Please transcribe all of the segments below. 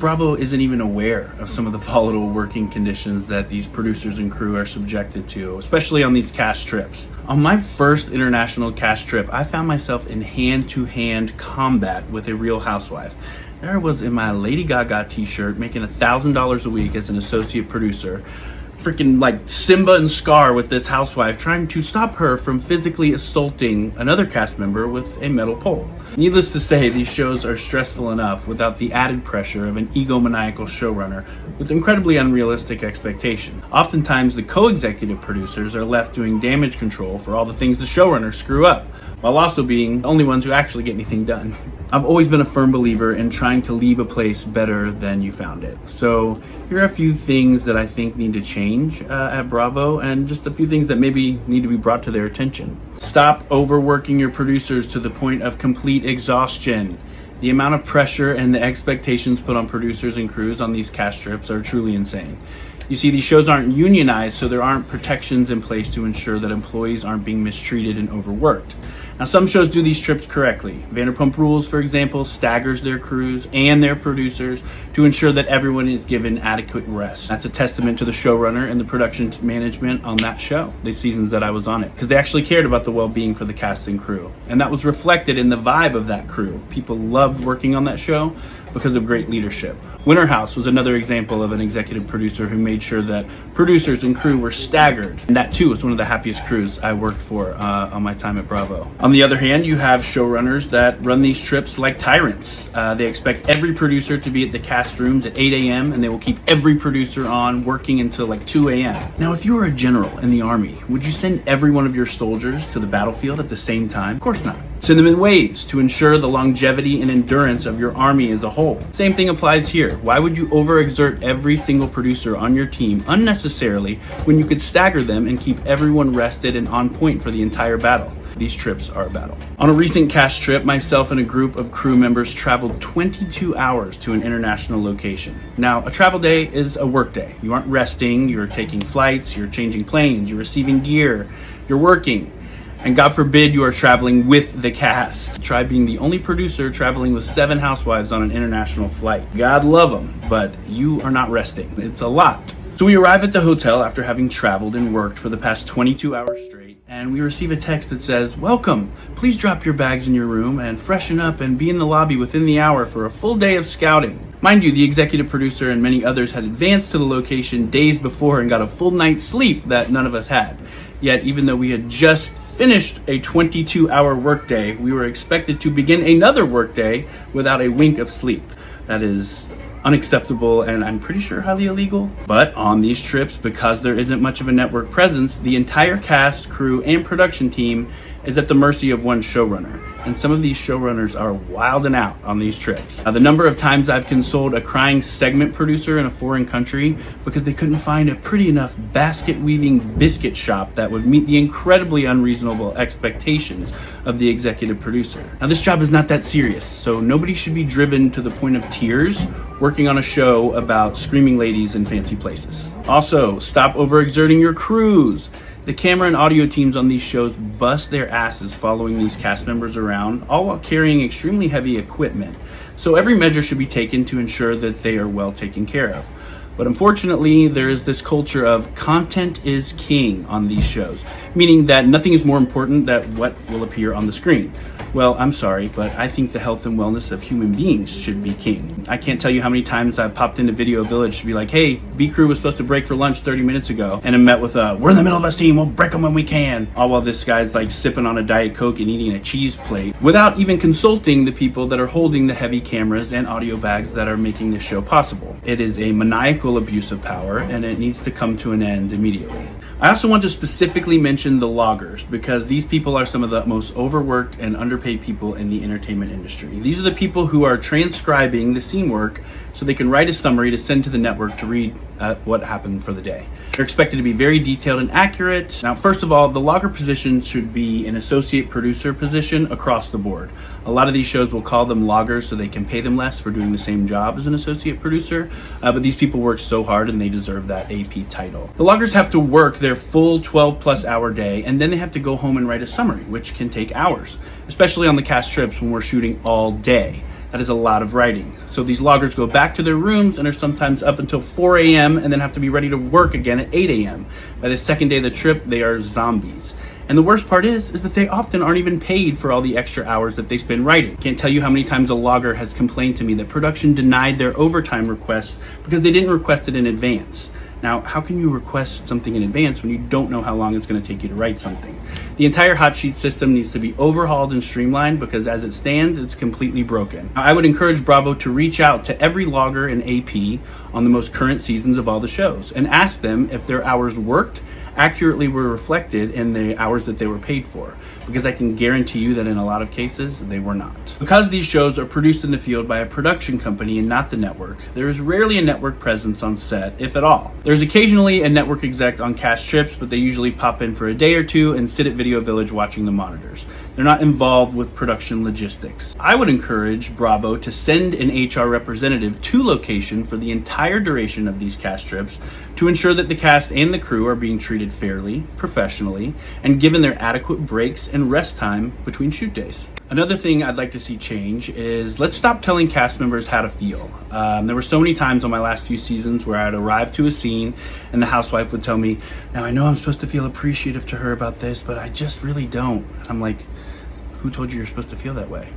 Bravo isn't even aware of some of the volatile working conditions that these producers and crew are subjected to, especially on these cast trips. On my first international cast trip, I found myself in hand-to-hand combat with a real housewife. There I was in my Lady Gaga t-shirt, making $1,000 a week as an associate producer, freaking like Simba and Scar with this housewife, trying to stop her from physically assaulting another cast member with a metal pole. Needless to say, these shows are stressful enough without the added pressure of an egomaniacal showrunner with incredibly unrealistic expectation. Oftentimes, the co-executive producers are left doing damage control for all the things the showrunners screw up, while also being the only ones who actually get anything done. I've always been a firm believer in trying to leave a place better than you found it. So here are a few things that I think need to change at Bravo, and just a few things that maybe need to be brought to their attention. Stop overworking your producers to the point of complete exhaustion. The amount of pressure and the expectations put on producers and crews on these cast trips are truly insane. You see, these shows aren't unionized, so there aren't protections in place to ensure that employees aren't being mistreated and overworked. Now, some shows do these trips correctly. Vanderpump Rules, for example, staggers their crews and their producers to ensure that everyone is given adequate rest. That's a testament to the showrunner and the production management on that show, the seasons that I was on it, because they actually cared about the well-being for the cast and crew. And that was reflected in the vibe of that crew. People loved working on that show because of great leadership. Winter House was another example of an executive producer who made sure that producers and crew were staggered. And that too was one of the happiest crews I worked for on my time at Bravo. On the other hand, you have showrunners that run these trips like tyrants. They expect every producer to be at the cast rooms at 8 a.m. and they will keep every producer on working until like 2 a.m. Now, if you were a general in the army, would you send every one of your soldiers to the battlefield at the same time? Of course not. Send them in waves to ensure the longevity and endurance of your army as a whole. Same thing applies here. Why would you overexert every single producer on your team unnecessarily when you could stagger them and keep everyone rested and on point for the entire battle? These trips are a battle. On a recent cast trip, myself and a group of crew members traveled 22 hours to an international location. Now, a travel day is a work day. You aren't resting, you're taking flights, you're changing planes, you're receiving gear, you're working. And God forbid you are traveling with the cast. Try being the only producer traveling with 7 housewives on an international flight. God love them, but you are not resting. It's a lot. So we arrive at the hotel after having traveled and worked for the past 22 hours straight, and we receive a text that says, "Welcome, please drop your bags in your room and freshen up and be in the lobby within the hour for a full day of scouting." Mind you, the executive producer and many others had advanced to the location days before and got a full night's sleep that none of us had. Yet, even though we had just finished a 22-hour workday, we were expected to begin another workday without a wink of sleep. That is unacceptable and I'm pretty sure highly illegal. But on these trips, because there isn't much of a network presence, the entire cast, crew, and production team is at the mercy of one showrunner. And some of these showrunners are wilding out on these trips. The number of times I've consoled a crying segment producer in a foreign country because they couldn't find a pretty enough basket weaving biscuit shop that would meet the incredibly unreasonable expectations of the executive producer. Now, this job is not that serious, so nobody should be driven to the point of tears working on a show about screaming ladies in fancy places. Also, stop overexerting your crews. The camera and audio teams on these shows bust their asses following these cast members around, all while carrying extremely heavy equipment. So every measure should be taken to ensure that they are well taken care of. But unfortunately, there is this culture of content is king on these shows, meaning that nothing is more important than what will appear on the screen. Well, I'm sorry, but I think the health and wellness of human beings should be king. I can't tell you how many times I've popped into Video Village to be like, "Hey, B Crew was supposed to break for lunch 30 minutes ago," and I'm met with "We're in the middle of a scene, we'll break them when we can." All while this guy's like sipping on a Diet Coke and eating a cheese plate, without even consulting the people that are holding the heavy cameras and audio bags that are making this show possible. It is a maniacal abuse of power, and it needs to come to an end immediately. I also want to specifically mention the loggers, because these people are some of the most overworked and underpaid people in the entertainment industry. These are the people who are transcribing the scene work so they can write a summary to send to the network to read what happened for the day. They're expected to be very detailed and accurate. Now, first of all, the logger position should be an associate producer position across the board. A lot of these shows will call them loggers so they can pay them less for doing the same job as an associate producer, but these people work so hard and they deserve that AP title. The loggers have to work their full 12-plus hour day, and then they have to go home and write a summary, which can take hours, especially on the cast trips when we're shooting all day. That is a lot of writing. So these loggers go back to their rooms and are sometimes up until 4 a.m. and then have to be ready to work again at 8 a.m. By the second day of the trip, they are zombies. And the worst part is that they often aren't even paid for all the extra hours that they spend writing. Can't tell you how many times a logger has complained to me that production denied their overtime requests because they didn't request it in advance. Now, how can you request something in advance when you don't know how long it's going to take you to write something? The entire hot sheet system needs to be overhauled and streamlined because as it stands, it's completely broken. Now, I would encourage Bravo to reach out to every logger and AP on the most current seasons of all the shows and ask them if their hours worked accurately were reflected in the hours that they were paid for, because I can guarantee you that in a lot of cases they were not. Because these shows are produced in the field by a production company and not the network, there is rarely a network presence on set, if at all. There's occasionally a network exec on cast trips, but they usually pop in for a day or two and sit at Video Village watching the monitors. They're not involved with production logistics. I would encourage Bravo to send an HR representative to location for the entire duration of these cast trips to ensure that the cast and the crew are being treated fairly, professionally, and given their adequate breaks and rest time between shoot days. Another thing I'd like to see change is let's stop telling cast members how to feel. There were so many times on my last few seasons where I'd arrive to a scene and the housewife would tell me, now I know I'm supposed to feel appreciative to her about this, but I just really don't. And I'm like, who told you you're supposed to feel that way?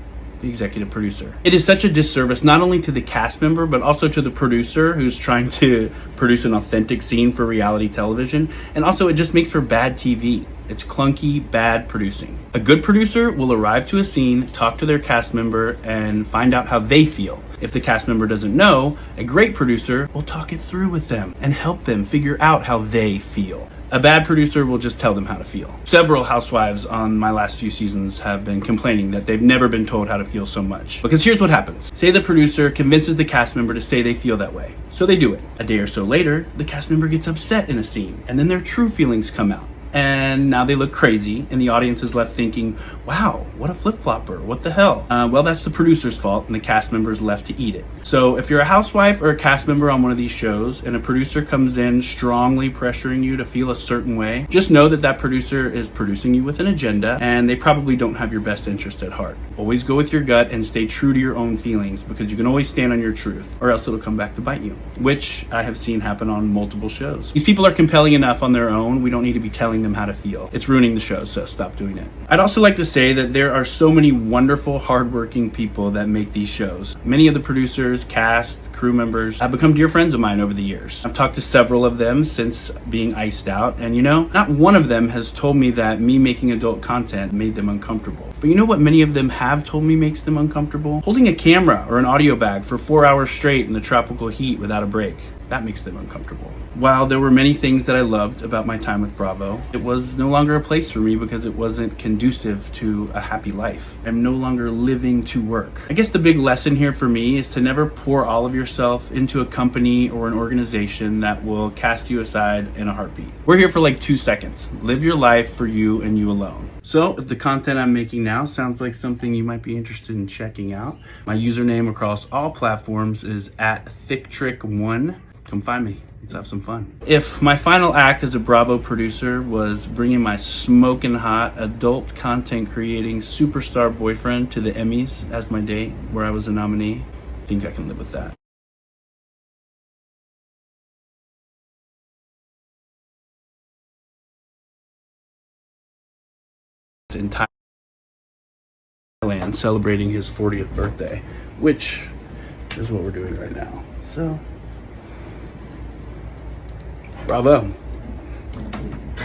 The executive producer. It is such a disservice not only to the cast member but also to the producer who's trying to produce an authentic scene for reality television, and also it just makes for bad TV. It's clunky, bad producing. A good producer will arrive to a scene, talk to their cast member, and find out how they feel. If the cast member doesn't know, a great producer will talk it through with them and help them figure out how they feel. A bad producer will just tell them how to feel. Several housewives on my last few seasons have been complaining that they've never been told how to feel so much. Because here's what happens. Say the producer convinces the cast member to say they feel that way. So they do it. A day or so later, the cast member gets upset in a scene, and then their true feelings come out. And now they look crazy, and the audience is left thinking, wow, what a flip-flopper, what the hell? Well, that's the producer's fault, and the cast member is left to eat it. So if you're a housewife or a cast member on one of these shows, and a producer comes in strongly pressuring you to feel a certain way, just know that that producer is producing you with an agenda, and they probably don't have your best interest at heart. Always go with your gut and stay true to your own feelings, because you can always stand on your truth, or else it'll come back to bite you, which I have seen happen on multiple shows. These people are compelling enough on their own. We don't need to be telling them how to feel. It's ruining the show, so stop doing it. I'd also like to say that there are so many wonderful, hardworking people that make these shows. Many of the producers, cast, crew members have become dear friends of mine over the years. I've talked to several of them since being iced out, and not one of them has told me that me making adult content made them uncomfortable. But you know what many of them have told me makes them uncomfortable? Holding a camera or an audio bag for 4 hours straight in the tropical heat without a break. That makes them uncomfortable. While there were many things that I loved about my time with Bravo, it was no longer a place for me because it wasn't conducive to a happy life. I'm no longer living to work. I guess the big lesson here for me is to never pour all of yourself into a company or an organization that will cast you aside in a heartbeat. We're here for like 2 seconds. Live your life for you and you alone. So if the content I'm making now sounds like something you might be interested in checking out, my username across all platforms is @thicktrick1. Come find me. Let's have some fun. If my final act as a Bravo producer was bringing my smoking hot adult content creating superstar boyfriend to the Emmys as my date where I was a nominee, I think I can live with that. In Thailand celebrating his 40th birthday, which is what we're doing right now. So, bravo.